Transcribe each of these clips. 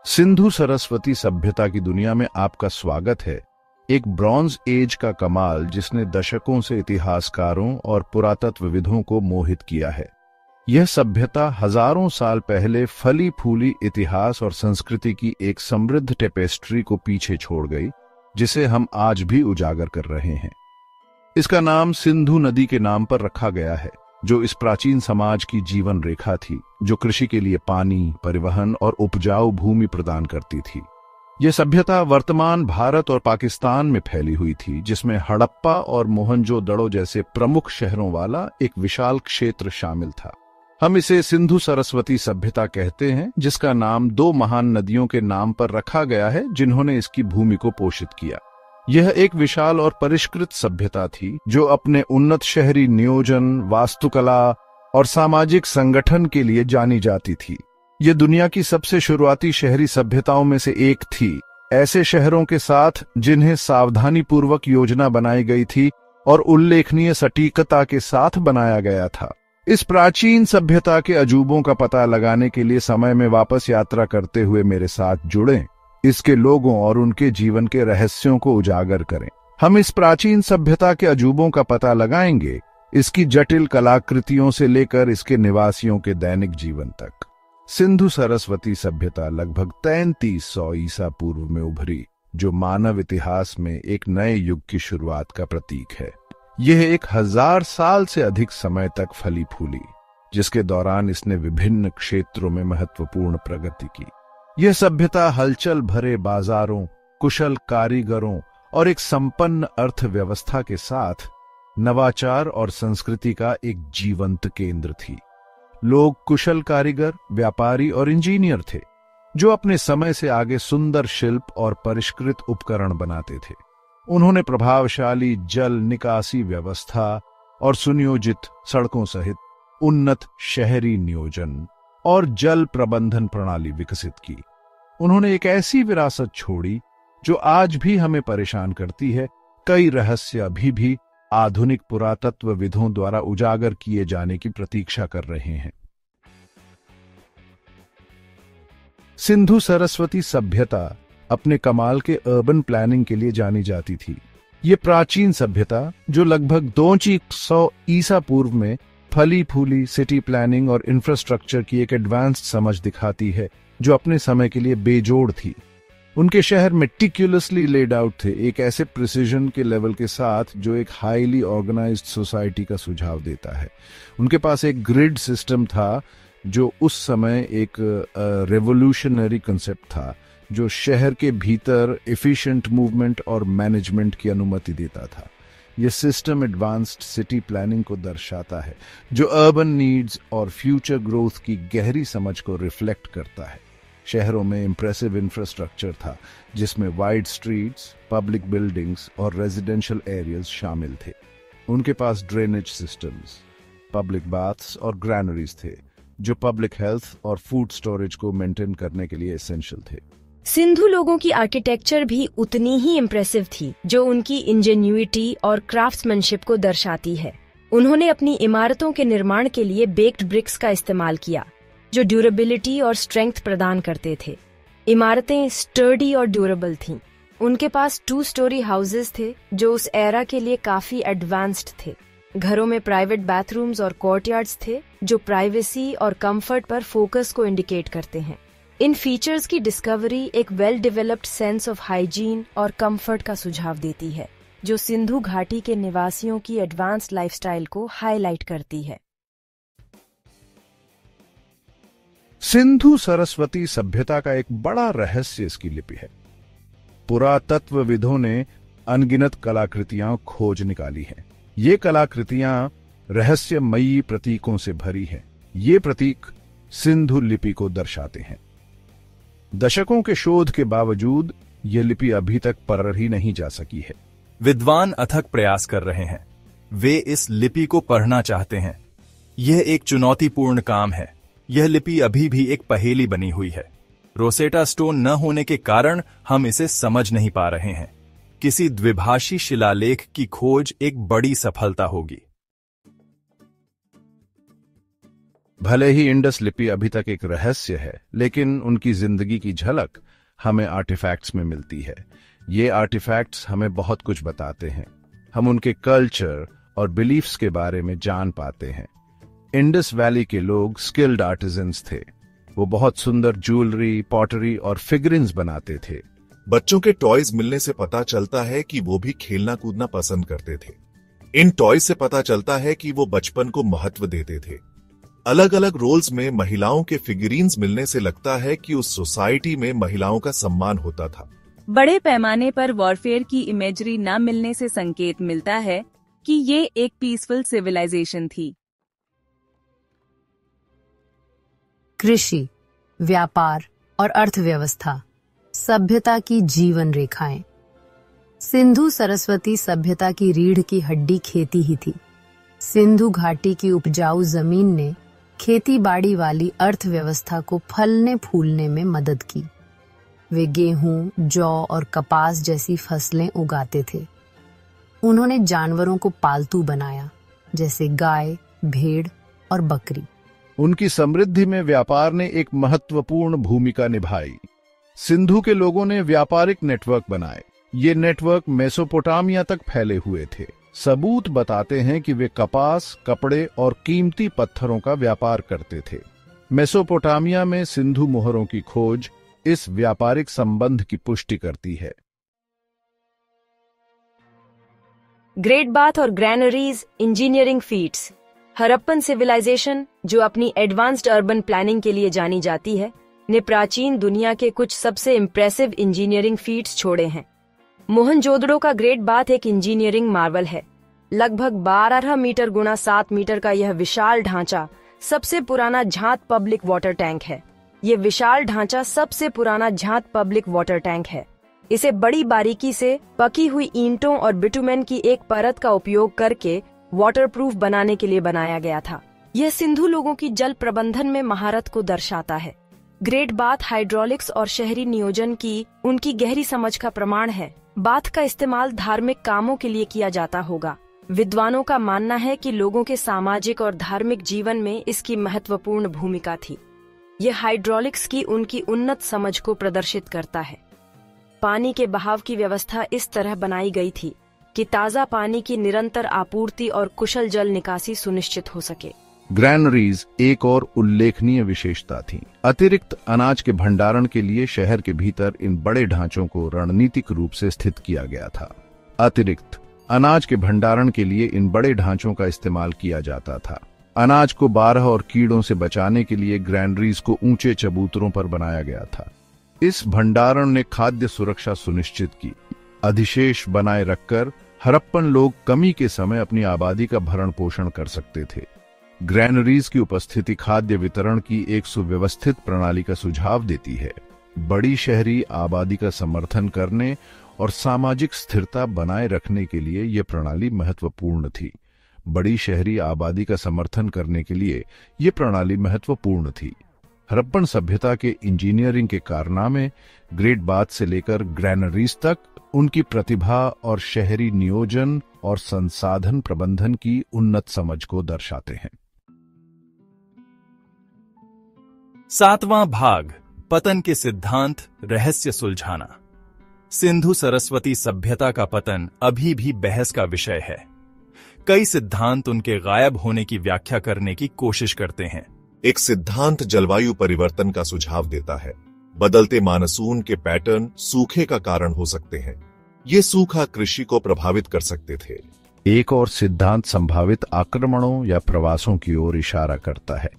सिंधु सरस्वती सभ्यता की दुनिया में आपका स्वागत है। एक ब्रॉन्ज एज का कमाल जिसने दशकों से इतिहासकारों और पुरातत्वविदों को मोहित किया है। यह सभ्यता हजारों साल पहले फली फूली इतिहास और संस्कृति की एक समृद्ध टेपेस्ट्री को पीछे छोड़ गई, जिसे हम आज भी उजागर कर रहे हैं। इसका नाम सिंधु नदी के नाम पर रखा गया है, जो इस प्राचीन समाज की जीवन रेखा थी, जो कृषि के लिए पानी, परिवहन और उपजाऊ भूमि प्रदान करती थी। यह सभ्यता वर्तमान भारत और पाकिस्तान में फैली हुई थी, जिसमें हड़प्पा और मोहनजोदड़ो जैसे प्रमुख शहरों वाला एक विशाल क्षेत्र शामिल था। हम इसे सिंधु सरस्वती सभ्यता कहते हैं, जिसका नाम दो महान नदियों के नाम पर रखा गया है, जिन्होंने इसकी भूमि को पोषित किया। यह एक विशाल और परिष्कृत सभ्यता थी, जो अपने उन्नत शहरी नियोजन, वास्तुकला और सामाजिक संगठन के लिए जानी जाती थी। यह दुनिया की सबसे शुरुआती शहरी सभ्यताओं में से एक थी, ऐसे शहरों के साथ जिन्हें सावधानीपूर्वक योजना बनाई गई थी और उल्लेखनीय सटीकता के साथ बनाया गया था। इस प्राचीन सभ्यता के अजूबों का पता लगाने के लिए समय में वापस यात्रा करते हुए मेरे साथ जुड़ें। इसके लोगों और उनके जीवन के रहस्यों को उजागर करें। हम इस प्राचीन सभ्यता के अजूबों का पता लगाएंगे, इसकी जटिल कलाकृतियों से लेकर इसके निवासियों के दैनिक जीवन तक। सिंधु सरस्वती सभ्यता लगभग 3300 ईसा पूर्व में उभरी, जो मानव इतिहास में एक नए युग की शुरुआत का प्रतीक है। यह 1000 साल से अधिक समय तक फली फूली, जिसके दौरान इसने विभिन्न क्षेत्रों में महत्वपूर्ण प्रगति की। यह सभ्यता हलचल भरे बाजारों, कुशल कारीगरों और एक संपन्न अर्थव्यवस्था के साथ नवाचार और संस्कृति का एक जीवंत केंद्र थी। लोग कुशल कारीगर, व्यापारी और इंजीनियर थे, जो अपने समय से आगे सुंदर शिल्प और परिष्कृत उपकरण बनाते थे। उन्होंने प्रभावशाली जल निकासी व्यवस्था और सुनियोजित सड़कों सहित उन्नत शहरी नियोजन और जल प्रबंधन प्रणाली विकसित की। उन्होंने एक ऐसी विरासत छोड़ी जो आज भी हमें परेशान करती है। कई रहस्य अभी भी आधुनिक पुरातत्वविदों द्वारा उजागर किए जाने की प्रतीक्षा कर रहे हैं। सिंधु सरस्वती सभ्यता अपने कमाल के अर्बन प्लानिंग के लिए जानी जाती थी। ये प्राचीन सभ्यता, जो लगभग 2500 ईसा पूर्व में फली फूली सिटी प्लानिंग और इंफ्रास्ट्रक्चर की एक एडवांस्ड समझ दिखाती है, जो अपने समय के लिए बेजोड़ थी। उनके शहर मेटिक्युलसली लेड आउट थे, एक ऐसे प्रिसीजन के लेवल के साथ जो एक हाईली ऑर्गेनाइज्ड सोसाइटी का सुझाव देता है। उनके पास एक ग्रिड सिस्टम था, जो उस समय एक रेवोल्यूशनरी कंसेप्ट था, जो शहर के भीतर एफिशिएंट मूवमेंट और मैनेजमेंट की अनुमति देता था। यह सिस्टम एडवांस्ड सिटी प्लानिंग को दर्शाता है, जो अर्बन नीड्स और फ्यूचर ग्रोथ की गहरी समझ को रिफ्लेक्ट करता है। शहरों में इंप्रेसिव इंफ्रास्ट्रक्चर था, जिसमें वाइड स्ट्रीट्स, पब्लिक बिल्डिंग्स और रेजिडेंशियल एरियाज शामिल थे। उनके पास ड्रेनेज सिस्टम्स, पब्लिक बाथ्स और ग्रैनरीज थे, जो पब्लिक हेल्थ और फूड स्टोरेज को मेंटेन करने के लिए एसेंशियल थे। सिंधु लोगों की आर्किटेक्चर भी उतनी ही इम्प्रेसिव थी, जो उनकी इंजेन्युइटी और क्राफ्ट्समैनशिप को दर्शाती है। उन्होंने अपनी इमारतों के निर्माण के लिए बेक्ड ब्रिक्स का इस्तेमाल किया, जो ड्यूरेबिलिटी और स्ट्रेंथ प्रदान करते थे। इमारतें स्टर्डी और ड्यूरेबल थीं। उनके पास 2 स्टोरी हाउसेस थे, जो उस एरा के लिए काफी एडवांस्ड थे। घरों में प्राइवेट बाथरूम्स और कोर्टयार्ड्स थे, जो प्राइवेसी और कंफर्ट पर फोकस को इंडिकेट करते हैं। इन फीचर्स की डिस्कवरी एक well developed sense of hygiene और कंफर्ट का सुझाव देती है, जो सिंधु घाटी के निवासियों की एडवांस्ड लाइफस्टाइल को हाईलाइट करती है। सिंधु सरस्वती सभ्यता का एक बड़ा रहस्य इसकी लिपि है। पुरातत्वविदों ने अनगिनत कलाकृतियां खोज निकाली हैं। ये कलाकृतियां रहस्यमयी प्रतीकों से भरी हैं। ये प्रतीक सिंधु लिपि को दर्शाते हैं। दशकों के शोध के बावजूद यह लिपि अभी तक पढ़ ही नहीं जा सकी है। विद्वान अथक प्रयास कर रहे हैं। वे इस लिपि को पढ़ना चाहते हैं। यह एक चुनौतीपूर्ण काम है। यह लिपि अभी भी एक पहेली बनी हुई है। रोसेटा स्टोन न होने के कारण हम इसे समझ नहीं पा रहे हैं। किसी द्विभाषी शिलालेख की खोज एक बड़ी सफलता होगी। भले ही इंडस लिपि अभी तक एक रहस्य है, लेकिन उनकी जिंदगी की झलक हमें आर्टिफैक्ट्स में मिलती है। ये आर्टिफैक्ट्स हमें बहुत कुछ बताते हैं। हम उनके कल्चर और बिलीफ्स के बारे में जान पाते हैं। इंडस वैली के लोग स्किल्ड आर्टिजन्स थे। वो बहुत सुंदर ज्वेलरी, पॉटरी और फिगरिन्स बनाते थे। बच्चों के टॉयज मिलने से पता चलता है कि वो भी खेलना कूदना पसंद करते थे। इन टॉयज से पता चलता है कि वो बचपन को महत्व देते थे। अलग अलग रोल्स में महिलाओं के फिगरीन्स मिलने से लगता है कि उस सोसाइटी में महिलाओं का सम्मान होता था। बड़े पैमाने पर वॉरफेयर की इमेजरी न मिलने से संकेत मिलता है कि ये एक पीसफुल सिविलाइजेशन थी। कृषि, व्यापार और अर्थव्यवस्था, सभ्यता की जीवन रेखाएं। सिंधु सरस्वती सभ्यता की रीढ़ की हड्डी खेती ही थी। सिंधु घाटी की उपजाऊ जमीन ने खेती बाड़ी वाली अर्थव्यवस्था को फलने फूलने में मदद की। वे गेहूं, जौ और कपास जैसी फसलें उगाते थे। उन्होंने जानवरों को पालतू बनाया, जैसे गाय, भेड़ और बकरी। उनकी समृद्धि में व्यापार ने एक महत्वपूर्ण भूमिका निभाई। सिंधु के लोगों ने व्यापारिक नेटवर्क बनाए। ये नेटवर्क मेसोपोटामिया तक फैले हुए थे। सबूत बताते हैं कि वे कपास, कपड़े और कीमती पत्थरों का व्यापार करते थे। मेसोपोटामिया में सिंधु मोहरों की खोज इस व्यापारिक संबंध की पुष्टि करती है। ग्रेट बाथ और granaries, engineering feats. Harappan civilization, जो अपनी एडवांस्ड अर्बन प्लानिंग के लिए जानी जाती है, ने प्राचीन दुनिया के कुछ सबसे इम्प्रेसिव इंजीनियरिंग फीट्स छोड़े हैं। मोहनजोदड़ो का ग्रेट बाथ एक इंजीनियरिंग मार्वल है। लगभग 12 मीटर गुणा 7 मीटर का यह विशाल ढांचा सबसे पुराना झांत पब्लिक वाटर टैंक है। ये विशाल ढांचा सबसे पुराना झांत पब्लिक वाटर टैंक है। इसे बड़ी बारीकी से पकी हुई ईंटों और बिटुमेन की एक परत का उपयोग करके वाटरप्रूफ बनाने के लिए बनाया गया था। यह सिंधु लोगों की जल प्रबंधन में महारत को दर्शाता है। ग्रेट बाथ हाइड्रोलिक्स और शहरी नियोजन की उनकी गहरी समझ का प्रमाण है। बाथ का इस्तेमाल धार्मिक कामों के लिए किया जाता होगा। विद्वानों का मानना है कि लोगों के सामाजिक और धार्मिक जीवन में इसकी महत्वपूर्ण भूमिका थी। यह हाइड्रोलिक्स की उनकी उन्नत समझ को प्रदर्शित करता है। पानी के बहाव की व्यवस्था इस तरह बनाई गई थी कि ताज़ा पानी की निरंतर आपूर्ति और कुशल जल निकासी सुनिश्चित हो सके। ग्रैनरीज एक और उल्लेखनीय विशेषता थी। अतिरिक्त अनाज के भंडारण के लिए शहर के भीतर इन बड़े ढांचों को रणनीतिक रूप से स्थित किया गया था। अतिरिक्त अनाज के भंडारण के लिए इन बड़े ढांचों का इस्तेमाल किया जाता था। अनाज को बारह और कीड़ों से बचाने के लिए ग्रैनरीज को ऊंचे चबूतरों पर बनाया गया था। इस भंडारण ने खाद्य सुरक्षा सुनिश्चित की। अधिशेष बनाए रखकर हड़प्पन लोग कमी के समय अपनी आबादी का भरण पोषण कर सकते थे। ग्रैनरीज की उपस्थिति खाद्य वितरण की एक सुव्यवस्थित प्रणाली का सुझाव देती है। बड़ी शहरी आबादी का समर्थन करने और सामाजिक स्थिरता बनाए रखने के लिए यह प्रणाली महत्वपूर्ण थी। बड़ी शहरी आबादी का समर्थन करने के लिए यह प्रणाली महत्वपूर्ण थी। हड़प्पन सभ्यता के इंजीनियरिंग के कारनामे ग्रेट बाथ से लेकर ग्रैनरीज तक उनकी प्रतिभा और शहरी नियोजन और संसाधन प्रबंधन की उन्नत समझ को दर्शाते हैं। 7वां भाग, पतन के सिद्धांत, रहस्य सुलझाना। सिंधु सरस्वती सभ्यता का पतन अभी भी बहस का विषय है। कई सिद्धांत उनके गायब होने की व्याख्या करने की कोशिश करते हैं। एक सिद्धांत जलवायु परिवर्तन का सुझाव देता है। बदलते मानसून के पैटर्न सूखे का कारण हो सकते हैं। ये सूखा कृषि को प्रभावित कर सकते थे। एक और सिद्धांत संभावित आक्रमणों या प्रवासों की ओर इशारा करता है।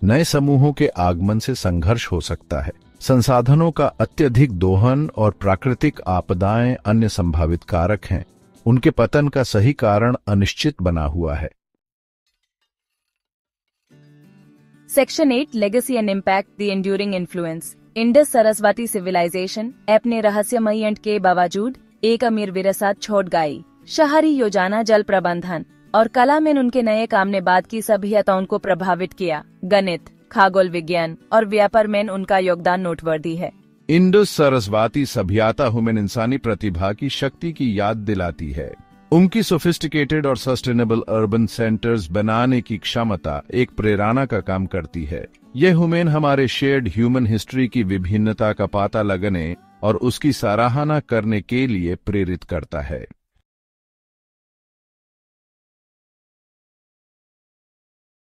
नए समूहों के आगमन से संघर्ष हो सकता है। संसाधनों का अत्यधिक दोहन और प्राकृतिक आपदाएं अन्य संभावित कारक हैं। उनके पतन का सही कारण अनिश्चित बना हुआ है। Section 8, legacy and impact, the enduring influence. Indus Saraswati civilization अपने रहस्यमयी एंड के बावजूद एक अमीर विरासत छोड़ गई। शहरी योजना, जल प्रबंधन और कला में उनके नए काम ने बाद की सभ्यताओं को प्रभावित किया। गणित, खगोल विज्ञान और व्यापार में उनका योगदान नोटवर्दी है। इंडस सरस्वती सभ्यता ह्यूमन इंसानी प्रतिभा की शक्ति की याद दिलाती है। उनकी सोफिस्टिकेटेड और सस्टेनेबल अर्बन सेंटर्स बनाने की क्षमता एक प्रेरणा का काम करती है। यह हुमैन हमारे शेयर्ड ह्यूमन हिस्ट्री की विभिन्नता का पता लगाने और उसकी सराहना करने के लिए प्रेरित करता है।